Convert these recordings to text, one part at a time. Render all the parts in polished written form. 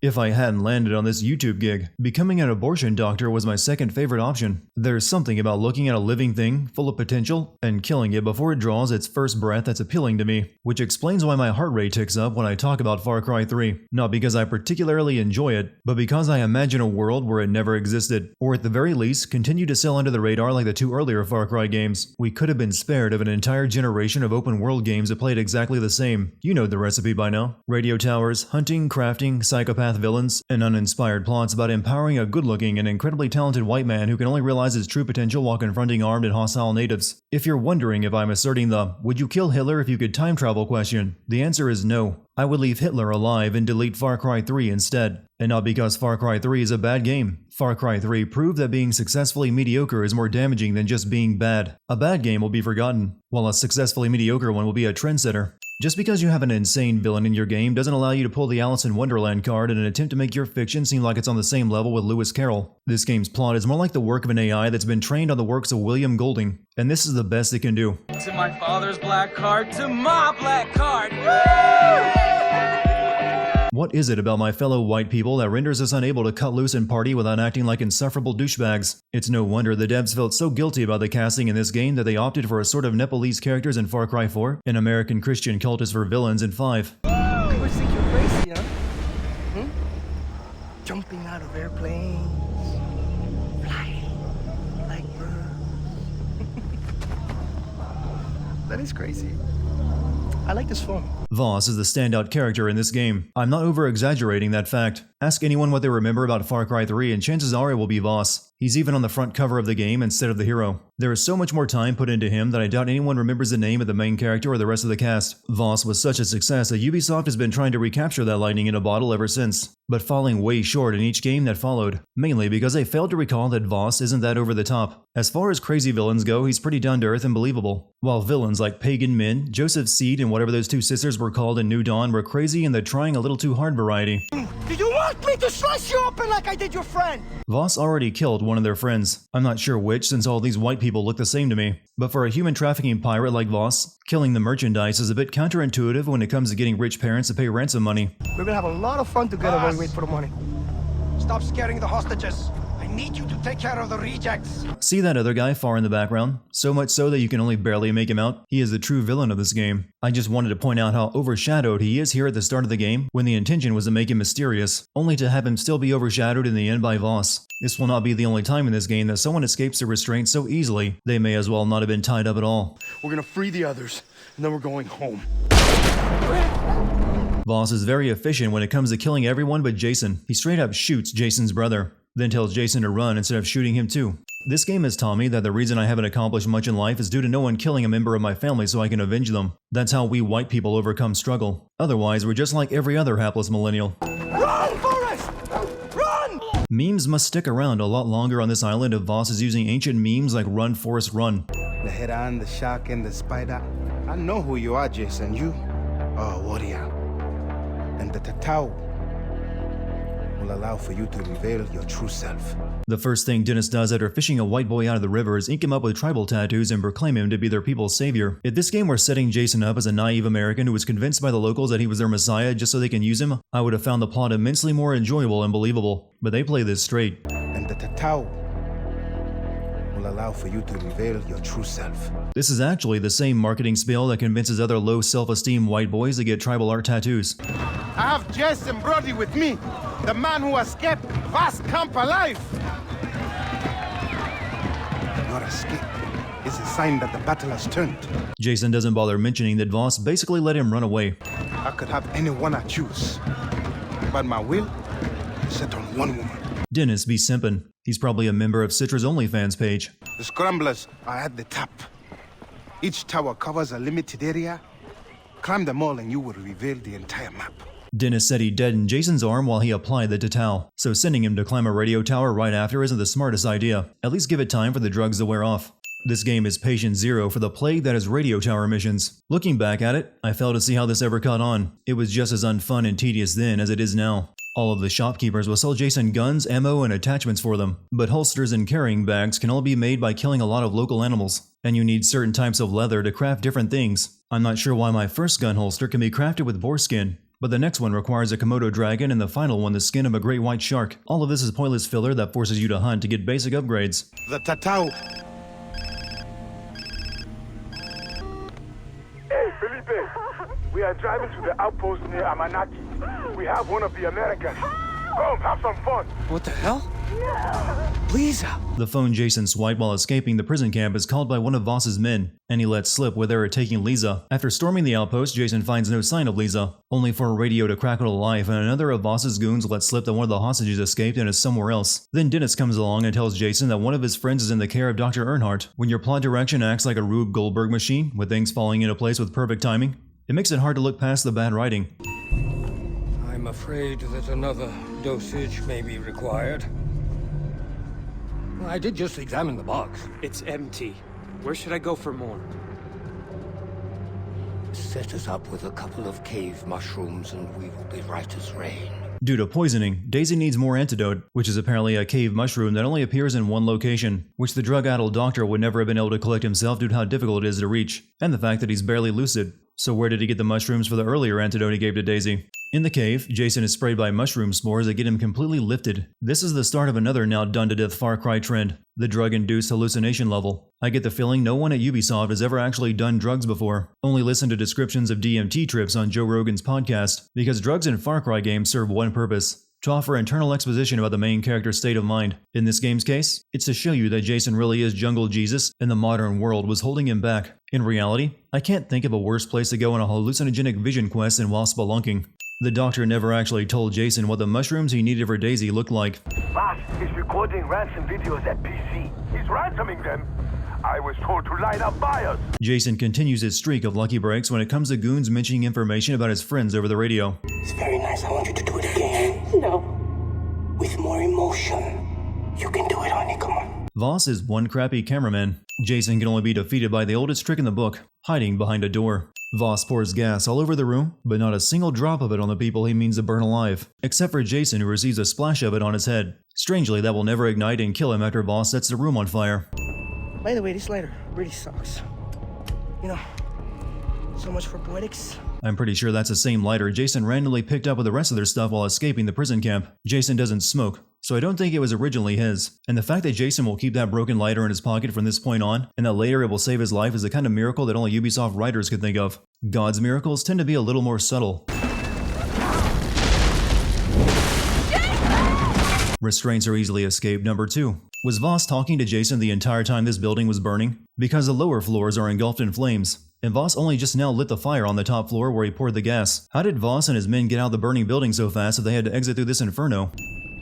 If I hadn't landed on this YouTube gig, becoming an abortion doctor was my second favorite option. There's something about looking at a living thing, full of potential, and killing it before it draws its first breath that's appealing to me, which explains why my heart rate ticks up when I talk about Far Cry 3. Not because I particularly enjoy it, but because I imagine a world where it never existed, or at the very least, continue to sail under the radar like the two earlier Far Cry games. We could have been spared of an entire generation of open world games that played exactly the same. You know the recipe by now. Radio towers, hunting, crafting, psychopath villains, and uninspired plots about empowering a good-looking and incredibly talented white man who can only realize his true potential while confronting armed and hostile natives. If you're wondering if I'm asserting the "would you kill Hitler if you could time travel" question, the answer is no. I would leave Hitler alive and delete Far Cry 3 instead. And not because Far Cry 3 is a bad game. Far Cry 3 proved that being successfully mediocre is more damaging than just being bad. A bad game will be forgotten, while a successfully mediocre one will be a trendsetter. Just because you have an insane villain in your game doesn't allow you to pull the Alice in Wonderland card in an attempt to make your fiction seem like it's on the same level with Lewis Carroll. This game's plot is more like the work of an AI that's been trained on the works of William Golding, and this is the best it can do. To my father's black card, to my black card! Woo! What is it about my fellow white people that renders us unable to cut loose and party without acting like insufferable douchebags? It's no wonder the devs felt so guilty about the casting in this game that they opted for a sort of Nepalese characters in Far Cry 4, and American Christian cultists for villains in 5. People think you're crazy, huh? Jumping out of airplanes, flying like birds. That is crazy. I like this film. Vaas is the standout character in this game. I'm not over-exaggerating that fact. Ask anyone what they remember about Far Cry 3 and chances are it will be Vaas. He's even on the front cover of the game instead of the hero. There is so much more time put into him that I doubt anyone remembers the name of the main character or the rest of the cast. Vaas was such a success that Ubisoft has been trying to recapture that lightning in a bottle ever since, but falling way short in each game that followed, mainly because they failed to recall that Vaas isn't that over the top. As far as crazy villains go, he's pretty down to earth and believable, while villains like Pagan Min, Joseph Seed, and whatever those two sisters were called in New Dawn were crazy in the trying a little too hard variety. Do you want me to slice you open like I did your friend? Vaas already killed one of their friends. I'm not sure which since all these white people look the same to me. But for a human trafficking pirate like Vaas, killing the merchandise is a bit counterintuitive when it comes to getting rich parents to pay ransom money. We're gonna have a lot of fun together while we wait for the money. Stop scaring the hostages. I need you to take care of the rejects. See that other guy far in the background? So much so that you can only barely make him out? He is the true villain of this game. I just wanted to point out how overshadowed he is here at the start of the game, when the intention was to make him mysterious, only to have him still be overshadowed in the end by Vaas. This will not be the only time in this game that someone escapes the restraint so easily, they may as well not have been tied up at all. We're gonna free the others, and then we're going home. Vaas is very efficient when it comes to killing everyone but Jason. He straight up shoots Jason's brother, then tells Jason to run instead of shooting him too. This game has taught me that the reason I haven't accomplished much in life is due to no one killing a member of my family so I can avenge them. That's how we white people overcome struggle. Otherwise, we're just like every other hapless millennial. Run, Forrest! Run! Memes must stick around a lot longer on this island if Vaas is using ancient memes like "Run, Forrest, Run." The heron, the shark, and the spider. I know who you are, Jason. You are a warrior. And the Tatao will allow for you to reveal your true self. The first thing Dennis does after fishing a white boy out of the river is ink him up with tribal tattoos and proclaim him to be their people's savior. If this game were setting Jason up as a naive American who was convinced by the locals that he was their messiah just so they can use him, I would have found the plot immensely more enjoyable and believable. But they play this straight. And the Tatao will allow for you to reveal your true self. This is actually the same marketing spiel that convinces other low self-esteem white boys to get tribal art tattoos. I have Jason Brody with me, the man who escaped Vaas camp alive. Your escape is a sign that the battle has turned. Jason doesn't bother mentioning that Vaas basically let him run away. I could have anyone I choose, but my will is set on one woman. Dennis be simpin'. He's probably a member of Citra's OnlyFans page. The scramblers are at the top. Each tower covers a limited area. Climb them all and you will reveal the entire map. Dennis said he deadened Jason's arm while he applied the Tatao, so sending him to climb a radio tower right after isn't the smartest idea. At least give it time for the drugs to wear off. This game is patient zero for the plague that is radio tower missions. Looking back at it, I fail to see how this ever caught on. It was just as unfun and tedious then as it is now. All of the shopkeepers will sell Jason guns, ammo, and attachments for them, but holsters and carrying bags can all be made by killing a lot of local animals, and you need certain types of leather to craft different things. I'm not sure why my first gun holster can be crafted with boar skin, but the next one requires a Komodo dragon and the final one the skin of a great white shark. All of this is pointless filler that forces you to hunt to get basic upgrades. The Tatau. Hey, Felipe. We are driving to the outpost near Amanaki. We have one of the Americans. Come, have some fun. What the hell? Lisa. The phone Jason swiped while escaping the prison camp is called by one of Vaas's men, and he lets slip where they are taking Lisa. After storming the outpost, Jason finds no sign of Lisa, only for a radio to crackle to life, and another of Vaas's goons lets slip that one of the hostages escaped and is somewhere else. Then Dennis comes along and tells Jason that one of his friends is in the care of Dr. Earnhardt. When your plot direction acts like a Rube Goldberg machine, with things falling into place with perfect timing, it makes it hard to look past the bad writing. I'm afraid that another dosage may be required. I did just examine the box. It's empty. Where should I go for more? Set us up with a couple of cave mushrooms and we will be right as rain. Due to poisoning, Daisy needs more antidote, which is apparently a cave mushroom that only appears in one location, which the drug-addled doctor would never have been able to collect himself due to how difficult it is to reach, and the fact that he's barely lucid. So where did he get the mushrooms for the earlier antidote he gave to Daisy? In the cave, Jason is sprayed by mushroom spores that get him completely lifted. This is the start of another now done-to-death Far Cry trend, the drug-induced hallucination level. I get the feeling no one at Ubisoft has ever actually done drugs before, only listen to descriptions of DMT trips on Joe Rogan's podcast, because drugs in Far Cry games serve one purpose: to offer internal exposition about the main character's state of mind. In this game's case, it's to show you that Jason really is Jungle Jesus and the modern world was holding him back. In reality, I can't think of a worse place to go on a hallucinogenic vision quest than while spelunking. The doctor never actually told Jason what the mushrooms he needed for Daisy looked like. Vaas is recording ransom videos at PC. He's ransoming them. I was told to line up buyers. Jason continues his streak of lucky breaks when it comes to goons mentioning information about his friends over the radio. It's very nice. I want you to do it again. No. With more emotion. You can do it, honey. Come on. Vaas is one crappy cameraman. Jason can only be defeated by the oldest trick in the book, hiding behind a door. Vaas pours gas all over the room, but not a single drop of it on the people he means to burn alive, except for Jason, who receives a splash of it on his head. Strangely, that will never ignite and kill him after Vaas sets the room on fire. By the way, this lighter really sucks. You know, so much for poetics. I'm pretty sure that's the same lighter Jason randomly picked up with the rest of their stuff while escaping the prison camp. Jason doesn't smoke, so I don't think it was originally his. And the fact that Jason will keep that broken lighter in his pocket from this point on, and that later it will save his life, is the kind of miracle that only Ubisoft writers could think of. God's miracles tend to be a little more subtle. Restraints are easily escaped. Number 2. Was Vaas talking to Jason the entire time this building was burning? Because the lower floors are engulfed in flames, and Vaas only just now lit the fire on the top floor where he poured the gas. How did Vaas and his men get out of the burning building so fast that they had to exit through this inferno?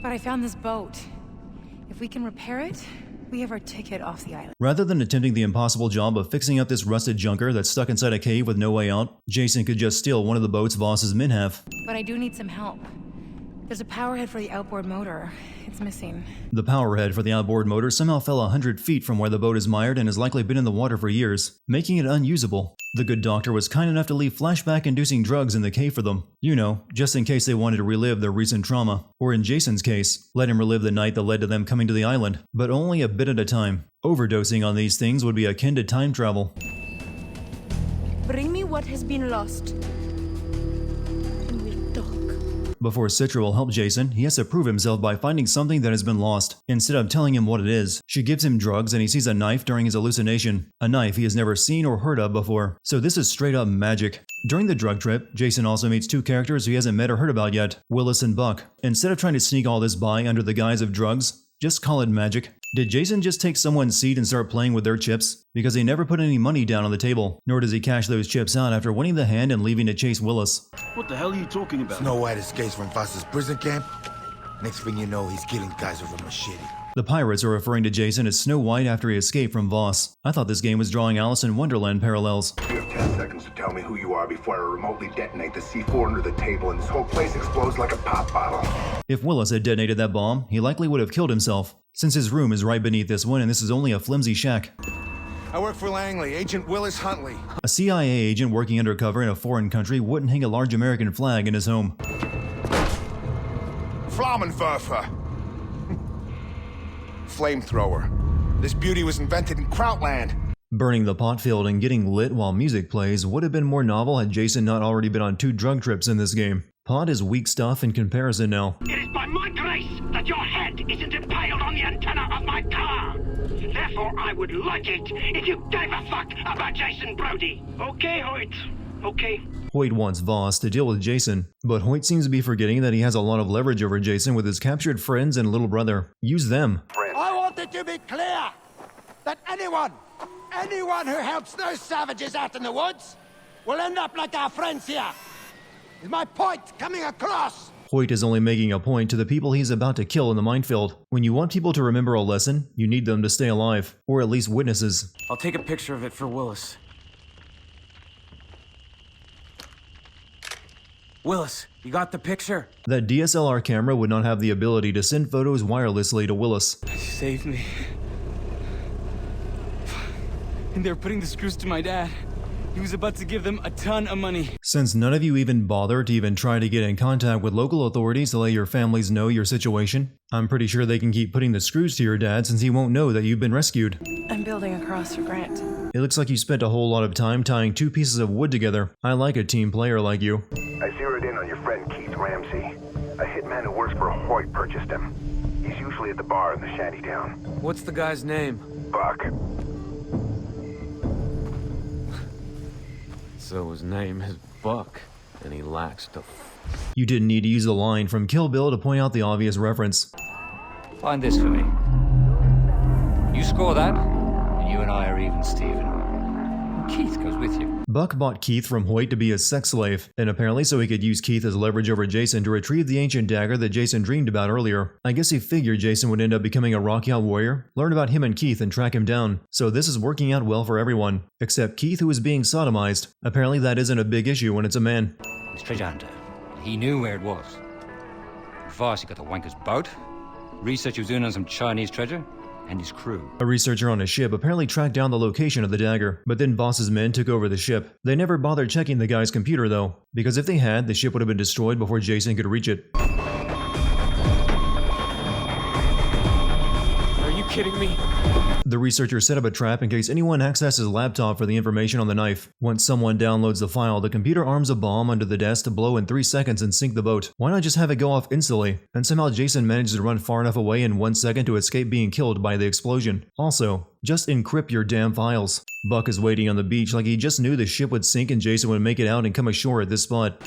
But I found this boat. If we can repair it, we have our ticket off the island. Rather than attempting the impossible job of fixing up this rusted junker that's stuck inside a cave with no way out, Jason could just steal one of the boats Vaas's men have. But I do need some help. There's a power head for the outboard motor. It's missing. The power head for the outboard motor somehow fell 100 feet from where the boat is mired and has likely been in the water for years, making it unusable. The good doctor was kind enough to leave flashback-inducing drugs in the cave for them. You know, just in case they wanted to relive their recent trauma. Or in Jason's case, let him relive the night that led to them coming to the island, but only a bit at a time. Overdosing on these things would be akin to time travel. Bring me what has been lost. Before Citra will help Jason, he has to prove himself by finding something that has been lost. Instead of telling him what it is, she gives him drugs and he sees a knife during his hallucination. A knife he has never seen or heard of before. So this is straight up magic. During the drug trip, Jason also meets 2 characters he hasn't met or heard about yet, Willis and Buck. Instead of trying to sneak all this by under the guise of drugs, just call it magic. Did Jason just take someone's seed and start playing with their chips? Because he never put any money down on the table, nor does he cash those chips out after winning the hand and leaving to chase Willis. What the hell are you talking about? Snow White escapes from Vaas's prison camp. Next thing you know, he's killing guys with a machete. The pirates are referring to Jason as Snow White after he escaped from Vaas. I thought this game was drawing Alice in Wonderland parallels. You have 10 seconds to tell me who you are before I remotely detonate the C4 under the table and this whole place explodes like a pop bottle. If Willis had detonated that bomb, he likely would have killed himself, since his room is right beneath this one and this is only a flimsy shack. I work for Langley, Agent Willis Huntley. A CIA agent working undercover in a foreign country wouldn't hang a large American flag in his home. Flammenwerfer. Flamethrower. This beauty was invented in Krautland. Burning the pot field and getting lit while music plays would have been more novel had Jason not already been on 2 drug trips in this game. Pot is weak stuff in comparison now. It is by my grace that your head isn't impaled on the antenna of my car. Therefore, I would like it if you gave a fuck about Jason Brody. Okay, Hoyt. Okay. Hoyt wants Vaas to deal with Jason, but Hoyt seems to be forgetting that he has a lot of leverage over Jason with his captured friends and little brother. Use them. I want it to be clear that anyone who helps those savages out in the woods will end up like our friends here. Is my point coming across? Hoyt is only making a point to the people he's about to kill in the minefield. When you want people to remember a lesson, you need them to stay alive, or at least witnesses. I'll take a picture of it for Willis. Willis, you got the picture? That DSLR camera would not have the ability to send photos wirelessly to Willis. Saved me. And they're putting the screws to my dad. He was about to give them a ton of money. Since none of you even bothered to even try to get in contact with local authorities to let your families know your situation, I'm pretty sure they can keep putting the screws to your dad since he won't know that you've been rescued. I'm building a cross for Grant. It looks like you spent a whole lot of time tying 2 pieces of wood together. I like a team player like you. I zeroed in on your friend Keith Ramsey. A hitman who works for Hoyt purchased him. He's usually at the bar in the shantytown. What's the guy's name? Buck. So his name is Buck, and he lacks the You didn't need to use the line from Kill Bill to point out the obvious reference. Find this for me. You score that, and you and I are even, Stephen. And Keith goes with you. Buck bought Keith from Hoyt to be his sex slave, and apparently so he could use Keith as leverage over Jason to retrieve the ancient dagger that Jason dreamed about earlier. I guess he figured Jason would end up becoming a Rocky Out warrior, learn about him and Keith and track him down. So this is working out well for everyone, except Keith, who is being sodomized. Apparently that isn't a big issue when it's a man. He's treasure hunter. He knew where it was. Vaas, he got the wanker's boat. Research he was doing on some Chinese treasure. And his crew. A researcher on a ship apparently tracked down the location of the dagger, but then Vaas's men took over the ship. They never bothered checking the guy's computer though, because if they had, the ship would have been destroyed before Jason could reach it. Are you kidding me? The researcher set up a trap in case anyone accessed his laptop for the information on the knife. Once someone downloads the file, the computer arms a bomb under the desk to blow in 3 seconds and sink the boat. Why not just have it go off instantly? And somehow Jason managed to run far enough away in 1 second to escape being killed by the explosion. Also, just encrypt your damn files. Buck is waiting on the beach like he just knew the ship would sink and Jason would make it out and come ashore at this spot.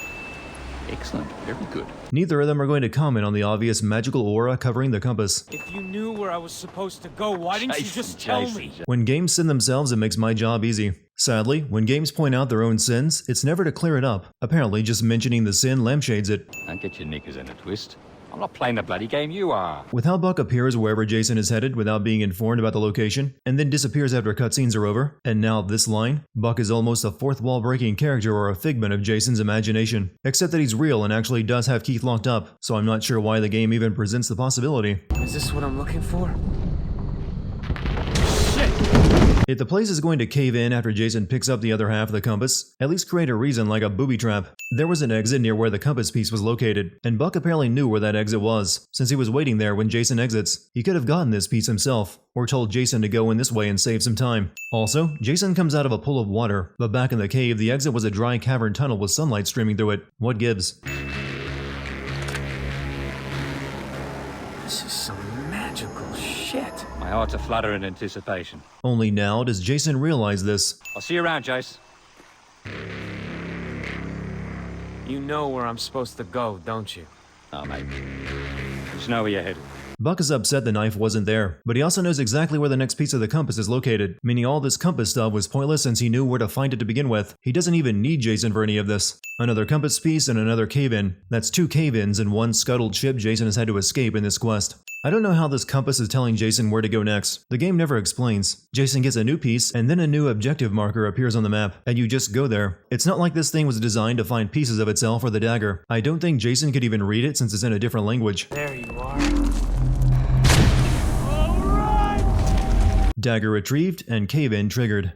Excellent. Very good. Neither of them are going to comment on the obvious magical aura covering the compass. If you knew where I was supposed to go, why didn't you just tell me? When games sin themselves, it makes my job easy. Sadly, when games point out their own sins, it's never to clear it up. Apparently, just mentioning the sin lampshades it. Don't get your knickers in a twist. I'm not playing the bloody game, you are. With how Buck appears wherever Jason is headed without being informed about the location, and then disappears after cutscenes are over, and now this line, Buck is almost a fourth wall breaking character or a figment of Jason's imagination. Except that he's real and actually does have Keith locked up, so I'm not sure why the game even presents the possibility. Is this what I'm looking for? If the place is going to cave in after Jason picks up the other half of the compass, at least create a reason like a booby trap. There was an exit near where the compass piece was located, and Buck apparently knew where that exit was, since he was waiting there when Jason exits. He could have gotten this piece himself, or told Jason to go in this way and save some time. Also, Jason comes out of a pool of water, but back in the cave, the exit was a dry cavern tunnel with sunlight streaming through it. What gives? This is some magical shit. My heart's a flutter in anticipation. Only now does Jason realize this. I'll see you around, Jace. You know where I'm supposed to go, don't you? Oh, mate. Just know where you're headed. Buck is upset the knife wasn't there, but he also knows exactly where the next piece of the compass is located, meaning all this compass stuff was pointless since he knew where to find it to begin with. He doesn't even need Jason for any of this. Another compass piece and another cave-in. That's 2 cave-ins and 1 scuttled ship Jason has had to escape in this quest. I don't know how this compass is telling Jason where to go next. The game never explains. Jason gets a new piece, and then a new objective marker appears on the map, and you just go there. It's not like this thing was designed to find pieces of itself or the dagger. I don't think Jason could even read it since it's in a different language. There you are. Dagger retrieved and cave-in triggered.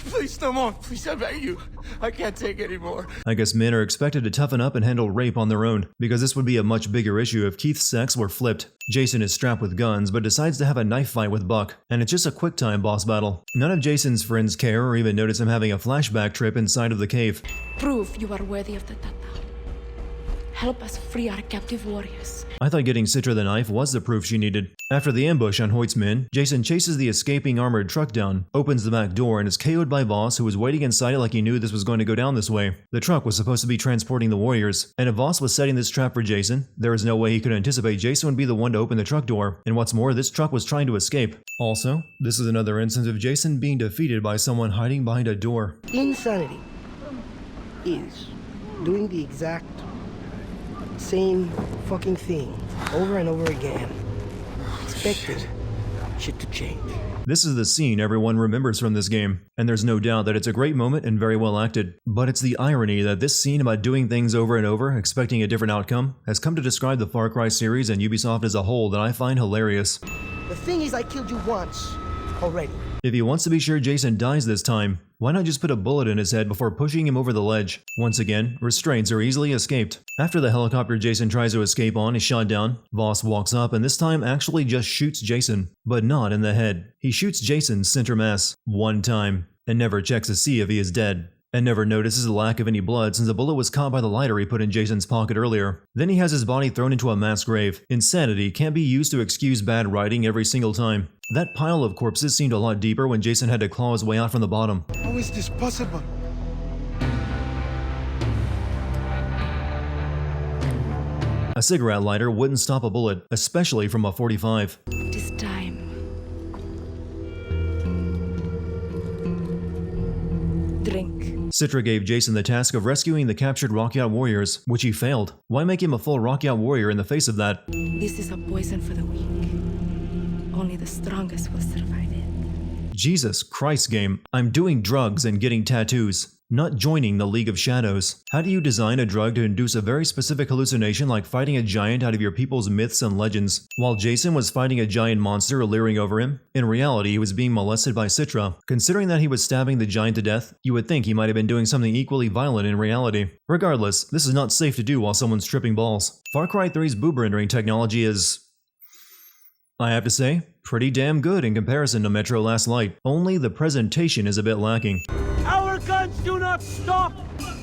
Please No more, please, I beg you. I can't take anymore. I guess men are expected to toughen up and handle rape on their own, because this would be a much bigger issue if Keith's sex were flipped. Jason is strapped with guns, but decides to have a knife fight with Buck, and it's just a quick-time boss battle. None of Jason's friends care or even notice him having a flashback trip inside of the cave. Prove you are worthy of the Tata. Help us free our captive warriors. I thought getting Citra the knife was the proof she needed. After the ambush on Hoyt's men, Jason chases the escaping armored truck down, opens the back door, and is KO'd by Vaas, who was waiting inside it like he knew this was going to go down this way. The truck was supposed to be transporting the warriors, and if Vaas was setting this trap for Jason, there is no way he could anticipate Jason would be the one to open the truck door, and what's more, this truck was trying to escape. Also, this is another instance of Jason being defeated by someone hiding behind a door. Insanity is doing the exact same fucking thing over and over again, expecting shit to change. This is the scene everyone remembers from this game, and there's no doubt that it's a great moment and very well acted. But it's the irony that this scene about doing things over and over, expecting a different outcome, has come to describe the Far Cry series and Ubisoft as a whole that I find hilarious. The thing is, I killed you once already. If he wants to be sure Jason dies this time, why not just put a bullet in his head before pushing him over the ledge? Once again, restraints are easily escaped. After the helicopter Jason tries to escape on is shot down, Vaas walks up and this time actually just shoots Jason, but not in the head. He shoots Jason's center mass one time, and never checks to see if he is dead. And never notices the lack of any blood since the bullet was caught by the lighter he put in Jason's pocket earlier. Then he has his body thrown into a mass grave. Insanity can't be used to excuse bad writing every single time. That pile of corpses seemed a lot deeper when Jason had to claw his way out from the bottom. How is this possible? A cigarette lighter wouldn't stop a bullet, especially from a 45. It is time. Drink. Citra gave Jason the task of rescuing the captured Rockyard warriors, which he failed. Why make him a full Rockyard warrior in the face of that? This is a poison for the weak. Only the strongest will survive it. Jesus Christ, game. I'm doing drugs and getting tattoos, not joining the League of Shadows. How do you design a drug to induce a very specific hallucination like fighting a giant out of your people's myths and legends? While Jason was fighting a giant monster leering over him, in reality he was being molested by Citra. Considering that he was stabbing the giant to death, you would think he might have been doing something equally violent in reality. Regardless, this is not safe to do while someone's tripping balls. Far Cry 3's boob rendering technology is, I have to say, pretty damn good in comparison to Metro Last Light. Only the presentation is a bit lacking. Our guns do not stop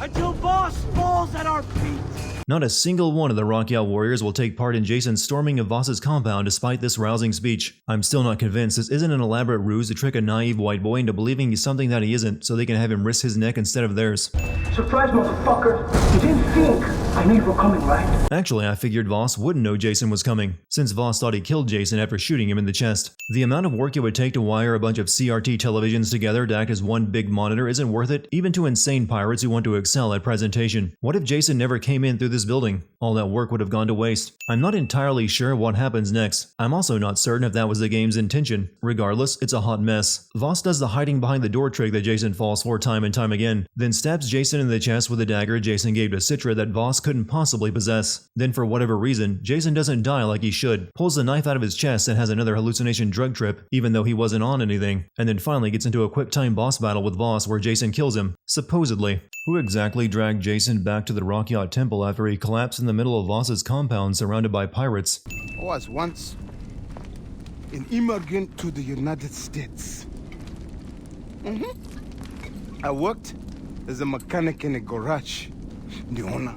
until Vaas falls at our feet. Not a single one of the Rockyard warriors will take part in Jason's storming of Vaas's compound despite this rousing speech. I'm still not convinced this isn't an elaborate ruse to trick a naive white boy into believing he's something that he isn't so they can have him risk his neck instead of theirs. Surprise, motherfucker! You didn't think I knew you were coming, right? Actually, I figured Vaas wouldn't know Jason was coming, since Vaas thought he killed Jason after shooting him in the chest. The amount of work it would take to wire a bunch of CRT televisions together to act as one big monitor isn't worth it, even to insane pirates who want to excel at presentation. What if Jason never came in through this building? All that work would have gone to waste. I'm not entirely sure what happens next. I'm also not certain if that was the game's intention. Regardless, it's a hot mess. Vaas does the hiding behind the door trick that Jason falls for time and time again, then stabs Jason in the chest with a dagger Jason gave to Citra that Vaas couldn't possibly possess. Then for whatever reason, Jason doesn't die like he should, pulls the knife out of his chest and has another hallucination drug trip, even though he wasn't on anything, and then finally gets into a quick time boss battle with Vaas where Jason kills him, supposedly. Who exactly dragged Jason back to the Rockyard Temple after he collapsed in the middle of Vaas's compound surrounded by pirates? I was once an immigrant to the United States. I worked as a mechanic in a garage. The owner,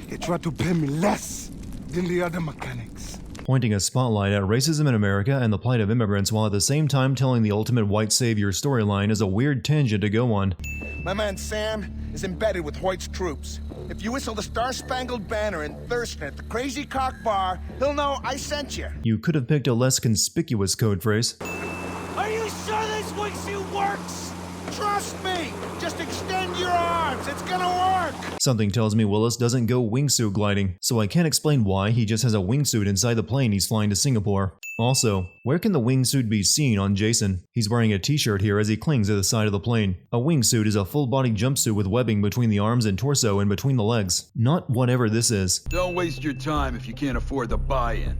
he tried to pay me less than the other mechanics. Pointing a spotlight at racism in America and the plight of immigrants while at the same time telling the ultimate white savior storyline is a weird tangent to go on. My man Sam is embedded with Hoyt's troops. If you whistle the Star-Spangled Banner in Thurston at the Crazy Cock Bar, he'll know I sent you. You could have picked a less conspicuous code phrase. Are you sure this wingsuit works? Trust me! Just extend your arms, it's gonna work! Something tells me Willis doesn't go wingsuit gliding, so I can't explain why he just has a wingsuit inside the plane he's flying to Singapore. Also, where can the wingsuit be seen on Jason? He's wearing a t-shirt here as he clings to the side of the plane. A wingsuit is a full-body jumpsuit with webbing between the arms and torso and between the legs. Not whatever this is. Don't waste your time if you can't afford the buy-in.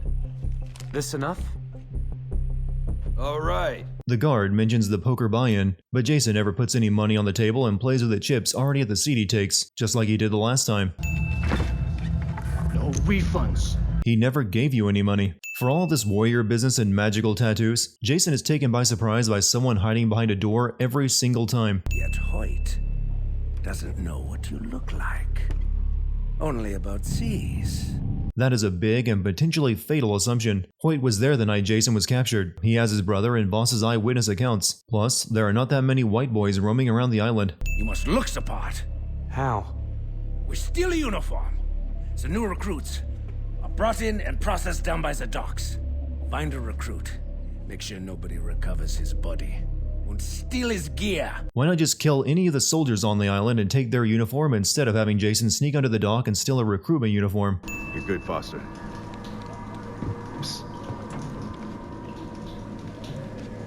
This enough? All right. The guard mentions the poker buy-in, but Jason never puts any money on the table and plays with the chips already at the seat he takes, just like he did the last time. No refunds. He never gave you any money. For all this warrior business and magical tattoos, Jason is taken by surprise by someone hiding behind a door every single time. Yet Hoyt doesn't know what you look like. Only about seas. That is a big and potentially fatal assumption. Hoyt was there the night Jason was captured. He has his brother and Vaas's eyewitness accounts. Plus, there are not that many white boys roaming around the island. You must look the part. How? We steal a uniform. The new recruits are brought in and processed down by the docks. Find a recruit. Make sure nobody recovers his body. And steal his gear. Why not just kill any of the soldiers on the island and take their uniform instead of having Jason sneak onto the dock and steal a recruitment uniform? You're good, Foster. Psst.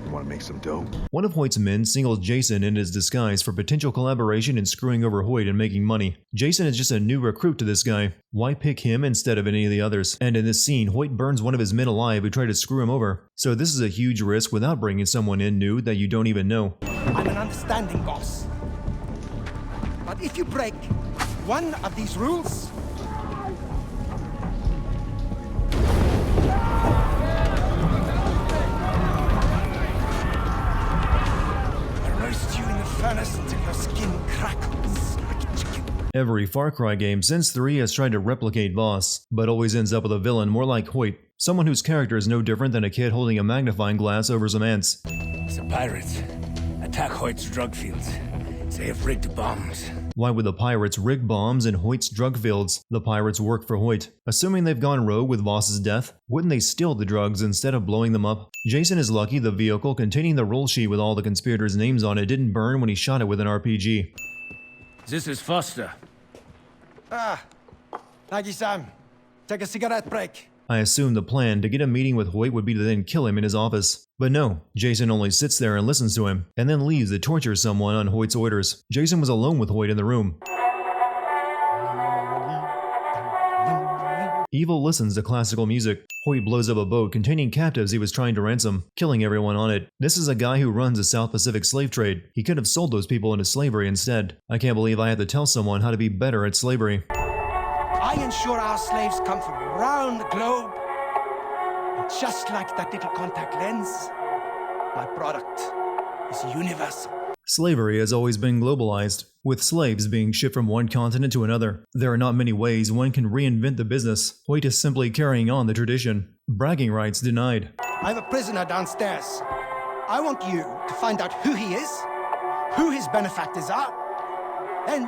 You want to make some dough? One of Hoyt's men singles Jason in his disguise for potential collaboration in screwing over Hoyt and making money. Jason is just a new recruit to this guy. Why pick him instead of any of the others? And in this scene, Hoyt burns one of his men alive who tried to screw him over. So this is a huge risk without bringing someone in new that you don't even know. I'm an understanding boss. But if you break one of these rules, I roast you in the furnace until your skin crackles like chicken. Every Far Cry game since 3 has tried to replicate Vaas, but always ends up with a villain more like Hoyt. Someone whose character is no different than a kid holding a magnifying glass over some ants. The pirates attack Hoyt's drug fields. They have rigged bombs. Why would the pirates rig bombs in Hoyt's drug fields? The pirates work for Hoyt. Assuming they've gone rogue with Vaas's death, wouldn't they steal the drugs instead of blowing them up? Jason is lucky the vehicle containing the roll sheet with all the conspirators' names on it didn't burn when he shot it with an RPG. This is Foster. Nagi-san, take a cigarette break. I assumed the plan to get a meeting with Hoyt would be to then kill him in his office. But no, Jason only sits there and listens to him, and then leaves to torture someone on Hoyt's orders. Jason was alone with Hoyt in the room. Evil listens to classical music. Hoyt blows up a boat containing captives he was trying to ransom, killing everyone on it. This is a guy who runs a South Pacific slave trade. He could have sold those people into slavery instead. I can't believe I had to tell someone how to be better at slavery. I ensure our slaves come from around the globe. And just like that little contact lens, my product is universal. Slavery has always been globalized, with slaves being shipped from one continent to another. There are not many ways one can reinvent the business. Hoyt is simply carrying on the tradition. Bragging rights denied. I have a prisoner downstairs. I want you to find out who he is, who his benefactors are, and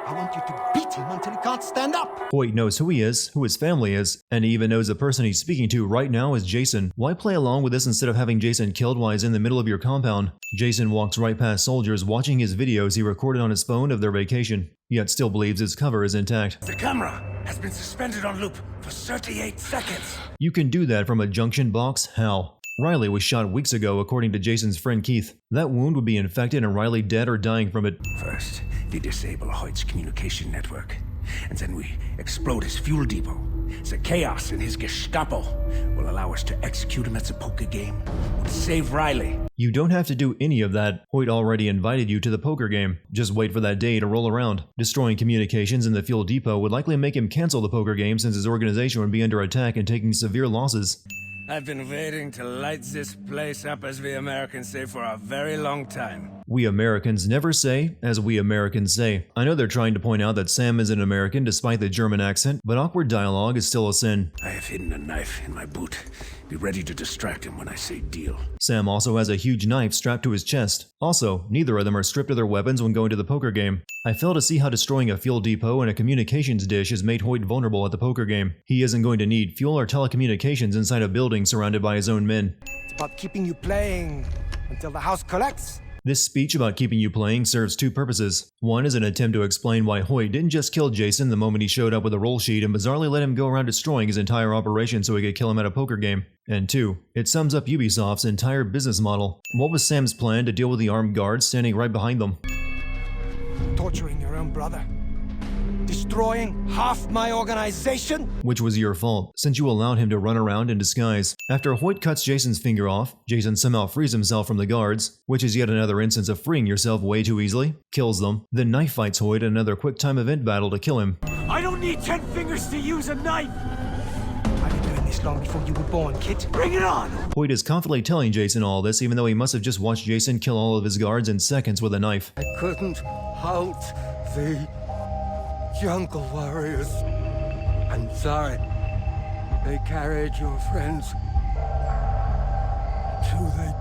I want you to beat him until he can't stand up. Hoyt knows who he is, who his family is, and he even knows the person he's speaking to right now is Jason. Why play along with this instead of having Jason killed while he's in the middle of your compound? Jason walks right past soldiers watching his videos he recorded on his phone of their vacation, yet still believes his cover is intact. The camera has been suspended on loop for 38 seconds. You can do that from a junction box? How? Riley was shot weeks ago according to Jason's friend Keith. That wound would be infected and Riley dead or dying from it. First, we disable Hoyt's communication network, and then we explode his fuel depot. The chaos in his Gestapo will allow us to execute him at the poker game and save Riley. You don't have to do any of that. Hoyt already invited you to the poker game. Just wait for that day to roll around. Destroying communications in the fuel depot would likely make him cancel the poker game since his organization would be under attack and taking severe losses. I've been waiting to light this place up, as we Americans say, for a very long time. We Americans never say, as we Americans say. I know they're trying to point out that Sam is an American despite the German accent, but awkward dialogue is still a sin. I have hidden a knife in my boot. Be ready to distract him when I say deal. Sam also has a huge knife strapped to his chest. Also, neither of them are stripped of their weapons when going to the poker game. I fail to see how destroying a fuel depot and a communications dish has made Hoyt vulnerable at the poker game. He isn't going to need fuel or telecommunications inside a building surrounded by his own men. It's about keeping you playing until the house collects. This speech about keeping you playing serves two purposes. One is an attempt to explain why Hoyt didn't just kill Jason the moment he showed up with a roll sheet and bizarrely let him go around destroying his entire operation so he could kill him at a poker game. And two, it sums up Ubisoft's entire business model. What was Sam's plan to deal with the armed guards standing right behind them? Torturing your own brother. destroying half my organization? Which was your fault, since you allowed him to run around in disguise. After Hoyt cuts Jason's finger off, Jason somehow frees himself from the guards, which is yet another instance of freeing yourself way too easily, kills them, then knife fights Hoyt in another quick time event battle to kill him. I don't need 10 fingers to use a knife! I've been doing this long before you were born, kid. Bring it on! Hoyt is confidently telling Jason all this, even though he must have just watched Jason kill all of his guards in seconds with a knife. I couldn't halt the jungle warriors. I'm sorry. They carried your friends to the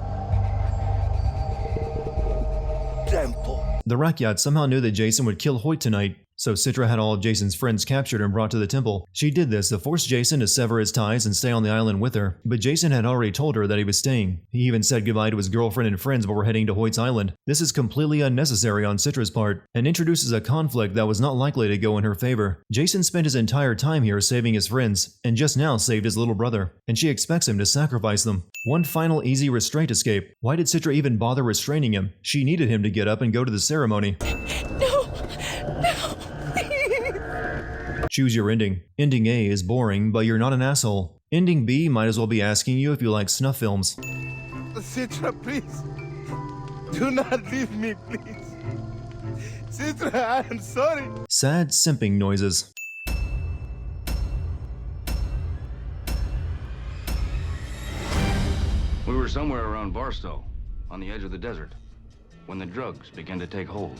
temple. The Rakyat somehow knew that Jason would kill Hoyt tonight, so Citra had all of Jason's friends captured and brought to the temple. She did this to force Jason to sever his ties and stay on the island with her, but Jason had already told her that he was staying. He even said goodbye to his girlfriend and friends before heading to Hoyt's island. This is completely unnecessary on Citra's part, and introduces a conflict that was not likely to go in her favor. Jason spent his entire time here saving his friends, and just now saved his little brother, and she expects him to sacrifice them. One final easy restraint escape. Why did Citra even bother restraining him? She needed him to get up and go to the ceremony. Choose your ending. Ending A is boring, but you're not an asshole. Ending B might as well be asking you if you like snuff films. Citra, please. Do not leave me, please. Citra, I am sorry. Sad simping noises. We were somewhere around Barstow, on the edge of the desert, when the drugs began to take hold.